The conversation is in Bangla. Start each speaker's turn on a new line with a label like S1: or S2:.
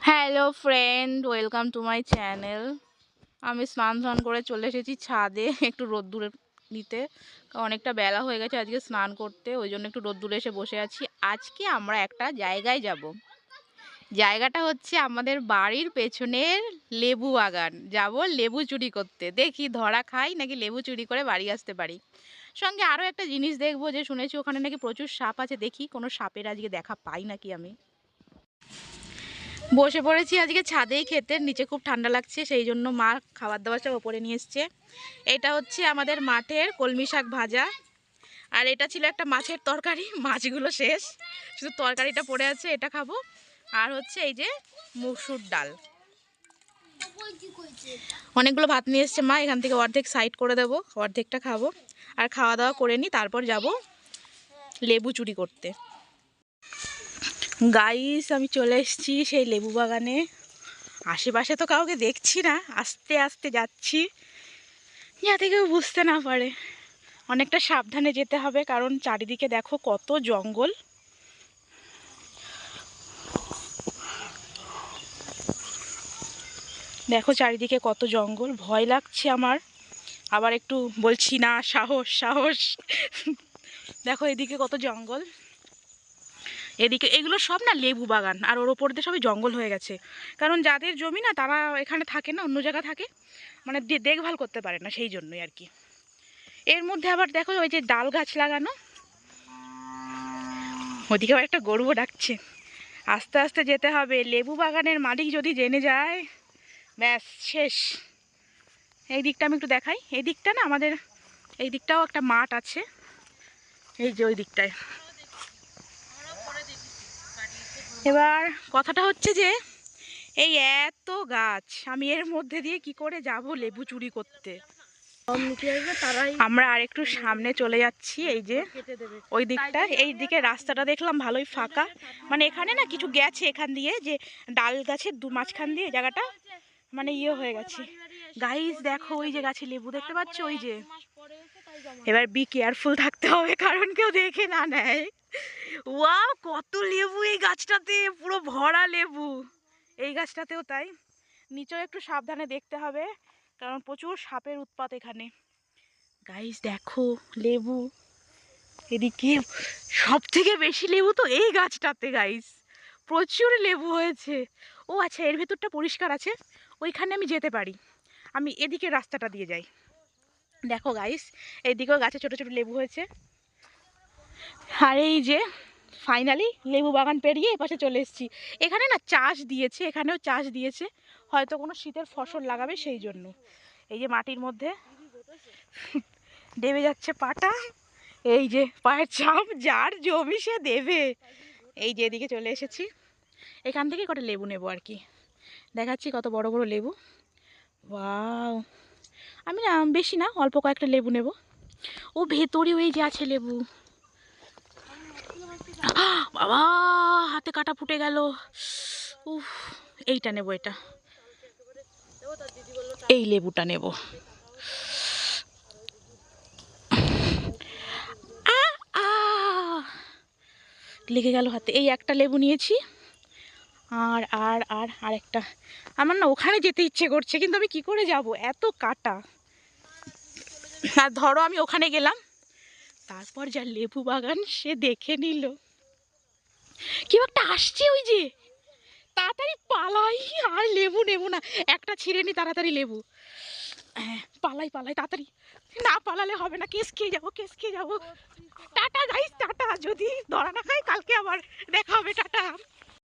S1: Hello friend, welcome to my channel. আমি স্নান করে চলে এসেছি ছাদে একটু রোদ্দুরে নিতে। অনেকটা বেলা হয়ে গেছে আজকে স্নান করতে, ওই জন্য একটু রোদ্দুরে এসে বসে আছি। আজকে আমরা একটা জায়গায় যাব। জায়গাটা হচ্ছে আমাদের বাড়ির পেছনের লেবু বাগান। যাব লেবু চুরি করতে, দেখি ধরা খাই নাকি লেবু চুরি করে বাড়ি আসতে পারি। সঙ্গে আরও একটা জিনিস দেখবো, যে শুনেছি ওখানে নাকি প্রচুর সাপ আছে, দেখি কোনো সাপের আজকে দেখা পাই নাকি আমি। বসে পড়েছি আজকে ছাদেই খেতে, নিচে খুব ঠান্ডা লাগছে, সেই জন্য মা খাবার দাবার সব ওপরে নিয়ে এসছে। এটা হচ্ছে আমাদের মাঠের কলমি শাক ভাজা, আর এটা ছিল একটা মাছের তরকারি, মাছগুলো শেষ, শুধু তরকারিটা পড়ে আছে, এটা খাবো। আর হচ্ছে এই যে মুসুর ডাল, অনেকগুলো ভাত নিয়ে এসছে মা, এখান থেকে অর্ধেক সাইড করে দেবো, অর্ধেকটা খাবো। আর খাওয়া দাওয়া করে নিই, তারপর যাব লেবু চুরি করতে। গাইস, আমি চলে এসেছি সেই লেবু বাগানে। আশেপাশে তো কাউকে দেখছি না, আস্তে আস্তে যাচ্ছি যাতে কেউ বুঝতে না পারে। অনেকটা সাবধানে যেতে হবে, কারণ চারিদিকে দেখো কত জঙ্গল। দেখো চারিদিকে কত জঙ্গল, ভয় লাগছে আমার। আবার একটু বলছি না, সাহস সাহস। দেখো এদিকে কত জঙ্গল, এদিকে এগুলো সব না লেবু বাগান, আর ওর ওপর দিয়ে সবই জঙ্গল হয়ে গেছে। কারণ যাদের জমি না, তারা এখানে থাকে না, অন্য জায়গা থাকে, মানে দেখভাল করতে পারে না, সেই জন্যই আর কি। এর মধ্যে আবার দেখো ওই যে ডাল গাছ লাগানো, ওদিকে আবার একটা গরুও ডাকছে। আস্তে আস্তে যেতে হবে, লেবু বাগানের মালিক যদি জেনে যায় ব্যাস শেষ। এই দিকটা আমি একটু দেখাই, এই দিকটা না আমাদের, এই দিকটাও একটা মাঠ আছে, এই যে ওই দিকটায়। এবার কথাটা হচ্ছে যে এই এত গাছ, আমি এর মধ্যে দিয়ে কি করে যাব লেবু চুরি করতে। আমরা আর একটু সামনে চলে যাচ্ছি, এই যে ওই দিকটা, এই দিকে রাস্তাটা দেখলাম ভালোই ফাঁকা, মানে এখানে না কিছু গেছে এখান দিয়ে, যে ডাল গাছের মাঝখান দিয়ে জায়গাটা মানে ইয়ে হয়ে গেছে। গাইস দেখো ওই যে গাছে লেবু দেখতে পাচ্ছ, ওই যে। এবার বি কেয়ারফুল থাকতে হবে, কারণ কেউ দেখে না নেয়। ওয়াও, কত লেবু এই গাছটাতে, পুরো ভরা লেবু। এই গাছটাতেও তাই, নিচেও একটু সাবধানে দেখতে হবে, কারণ প্রচুর সাপের উৎপাত এখানে। গাইস দেখো লেবু, এদিকে সব থেকে বেশি লেবু তো এই গাছটাতে গাইস, প্রচুর লেবু হয়েছে। ও আচ্ছা, এর ভেতরটা পরিষ্কার আছে, ওইখানে আমি যেতে পারি, আমি এদিকে রাস্তাটা দিয়ে যাই। দেখো গাইস, এইদিকেও গাছে ছোট ছোট লেবু হয়েছে। আর এই যে ফাইনালি লেবু বাগান পেরিয়ে এপাশে চলে এসেছি। এখানে না চাষ দিয়েছে, এখানেও চাষ দিয়েছে, হয়তো কোনো শীতের ফসল লাগাবে সেই জন্য। এই যে মাটির মধ্যে দেবে যাচ্ছে পাটা, এই যে পায়ের চাপ, যার জমি সে দেবে। এই যে এদিকে চলে এসেছি, এখান থেকে কটা লেবু নেবো আর কি, দেখাচ্ছি কত বড় বড় লেবু। ওয়াও, আমি না বেশি না, অল্প কয়েকটা লেবু নেব। ও ভেতরে ওই যে আছে লেবু, বাবা হাতে কাটা ফুটে গেল। উফ, এইটা নেব, এটা এই লেবুটা নেব। লেগে গেল হাতে, এই একটা লেবু নিয়েছি। আর আর আর আরেকটা, আমার না ওখানে যেতে ইচ্ছে করছে, কিন্তু আমি কি করে যাব, এত কাটা। আর ধরো আমি ওখানে গেলাম, তারপর যা লেবু বাগান সে দেখে নিল। কেউ একটা আসছে, ওই যে, তাড়াতাড়ি পালাই, আর লেবু নেবো না, একটা ছিঁড়ে নি তাড়াতাড়ি লেবু। হ্যাঁ পালাই পালাই তাড়াতাড়ি, না পালালে হবে না, কেস খেয়ে যাবো, কেস খেয়ে যাবো। টাটা গাইস, টাটা, যদি ধরা না খাই কালকে আবার দেখা হবে, টাটা।